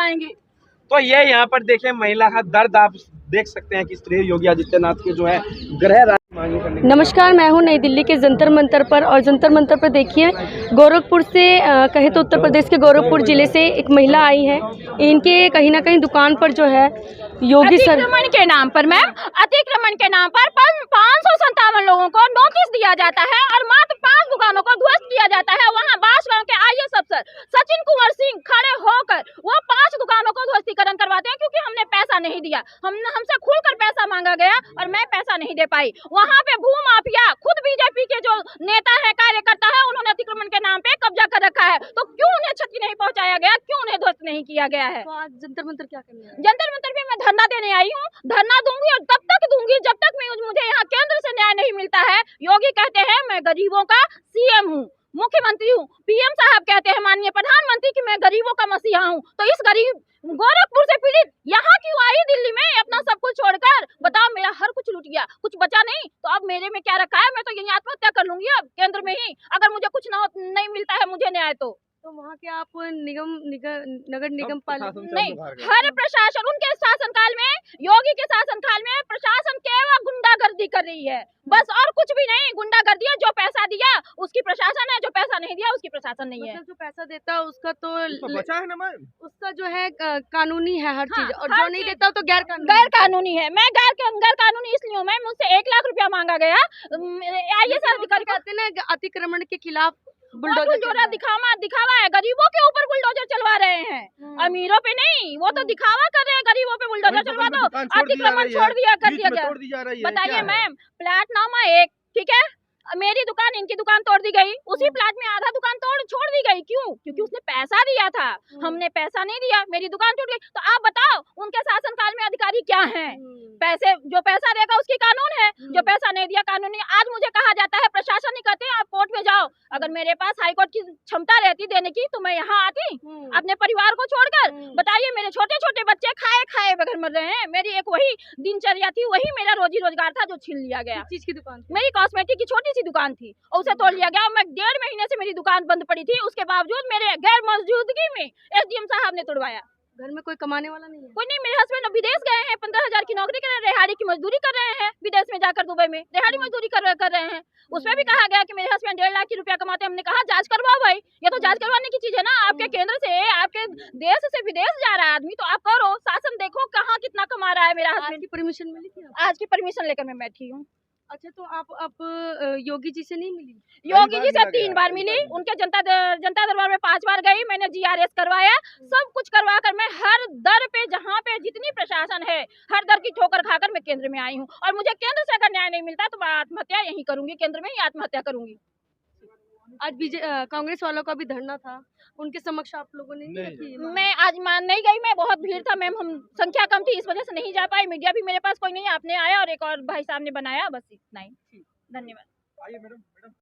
जाएंगी। तो ये यहाँ पर देखें महिला का दर्द आप देख सकते हैं किस तरह योगी आदित्यनाथ के जो है गृह मांगे करने। नमस्कार, मैं हूं नई दिल्ली के जंतर मंतर पर, और जंतर मंतर पर देखिए गोरखपुर से कहे तो उत्तर प्रदेश के गोरखपुर जिले से एक महिला आई है। इनके कहीं ना कहीं दुकान पर जो है योगी अतिक्रमण के नाम पर मैम, अतिक्रमण के नाम पर 557 लोगों को नोटिस दिया जाता है और मात्र 5 दुकानों को ध्वस्त किया जाता है। वहां बांसगांव के आईएएस अफसर सचिन कुंवर सिंह खड़े होकर वो 5 दुकानों को ध्वस्तीकरण करवाते हैं क्योंकि हमने पैसा नहीं दिया। हमसे खुलकर पैसा मांगा गया और मैं पैसा नहीं दे पाई। वहाँ पे भू माफिया खुद बीजेपी के जो नेता है, कार्यकर्ता है, उन्होंने अतिक्रमण के नाम पे कब्जा कर रखा है। तो क्यों उन्हें क्षति नहीं पहुँचाया गया, क्यों उन्हें ध्वस्त नहीं किया गया है? तो आज जंतर मंतर क्या करने हैं? जंतर मंतर पे मैं धरना देने आई हूँ। धरना दूंगी और तब तक दूंगी जब तक मुझे यहाँ केंद्र से न्याय नहीं मिलता है। योगी कहते हैं मैं गरीबों का सीएम हूँ, मुख्यमंत्री हूँ। पीएम साहब कहते हैं माननीय प्रधानमंत्री की मैं गरीबों का मसीहा हूँ। तो इस गरीब गोरखपुर से पीड़ित यहाँ क्यों आई दिल्ली में अपना सब कुछ छोड़कर? बताओ, मेरा हर कुछ लूट गया, कुछ बचा नहीं, तो अब मेरे में क्या रखा है? मैं तो यही आत्महत्या कर लूंगी अब केंद्र में ही, अगर मुझे कुछ नहीं मिलता है मुझे न्याय। तो वहाँ के आप नगर निगम पालिका नहीं, हर प्रशासन उनके शासनकाल में, योगी के शासनकाल में प्रशासन केवल गुंडागर्दी कर रही है, बस और कुछ भी नहीं। गुंडागर्दी है, जो पैसा दिया उसकी प्रशासन है, जो पैसा नहीं दिया उसकी प्रशासन नहीं है। मतलब जो पैसा देता है उसका तो बचा है ना मैम, उसका जो है कानूनी है हर चीज, और जो नहीं देता तो गैर कानूनी है। मैं गैर कानूनी इसलिए हूँ, मैं मुझसे 1 लाख रुपया मांगा गया। आईएएस अधिकारी कहते हैं ना अतिक्रमण के खिलाफ बुलडोजर दिखावा है, गरीबों के ऊपर बुलडोजर चलवा रहे हैं, अमीरों पे नहीं। वो तो दिखावा कर रहे हैं, गरीबों पे बुलडोजर चलवा दो, अतिक्रमण कर दिया गया। बताइए मैम, प्लेटनामा 1, ठीक है, मेरी दुकान इनकी दुकान तोड़ दी गई, उसी प्लाट में आधा दुकान छोड़ दी गई। क्यों? क्योंकि उसने पैसा दिया था, हमने पैसा नहीं दिया, मेरी दुकान टूट गई। तो आप बताओ उनके शासनकाल में अधिकारी क्या हैं? पैसे, जो पैसा देगा उसकी कानून है, जो पैसा नहीं दिया कानून नहीं। आज मुझे कहा जाता है, प्रशासन नहीं कहते आप कोर्ट में जाओ। अगर मेरे पास हाईकोर्ट की क्षमता रहती देने की तो मैं यहाँ आती अपने परिवार को छोड़कर। बताइए, मेरे छोटे छोटे बच्चे खाए बगैर मर रहे हैं। मेरी एक वही दिनचर्या थी, वही मेरा रोजी रोजगार था जो छीन लिया गया। चीज की दुकान, मेरी कॉस्मेटिक की छोटी सी दुकान थी और उसे तोड़ लिया गया। मैं 1.5 महीने से मेरी दुकान बंद पड़ी थी, उसके बावजूद मेरे गैर मौजूदगी में एसडीएम साहब ने तोड़वाया। घर में कोई कमाने वाला नहीं है? कोई नहीं। मेरे हस्बैंड विदेश गए हैं, 15,000 की नौकरी कर रहे हैं, रेहाड़ी की मजदूरी कर रहे हैं, विदेश में जाकर दुबई में रेहाड़ी मजदूरी कर रहे हैं। उसमें भी कहा गया कि मेरे हस्बैंड 1.5 लाख रुपया कमाते हैं। हमने कहा जांच करवाओ भाई, ये तो जांच करवाने की चीज है ना। आपके केंद्र से, आपके देश से विदेश जा रहा है आदमी, तो आप करो, शासन देखो कहाँ कितना कमा रहा है मेरा हस्बैंड। आज की परमिशन मिली थी? आज की परमिशन लेकर मैं बैठी हूँ। अच्छा, तो आप योगी जी से नहीं मिली? योगी जी से 3 बार मिली, उनके जनता दरबार में 5 बार गई, मैंने जीआरएस करवाया, सब कुछ करवा कर मैं हर दर पे, जहाँ पे जितनी प्रशासन है, हर दर की ठोकर खाकर मैं केंद्र में आई हूँ। और मुझे केंद्र से अगर न्याय नहीं मिलता तो मैं आत्महत्या यही करूंगी, केंद्र में ही आत्महत्या करूंगी। आज कांग्रेस वालों का भी धरना था, उनके समक्ष आप लोगों ने मैं आज मान नहीं गई, मैं बहुत भीड़ था मैम, हम संख्या कम थी, इस वजह से नहीं जा पाई। मीडिया भी मेरे पास कोई नहीं, आपने आया और एक और भाई साहब ने बनाया, बस इतना ही। धन्यवाद।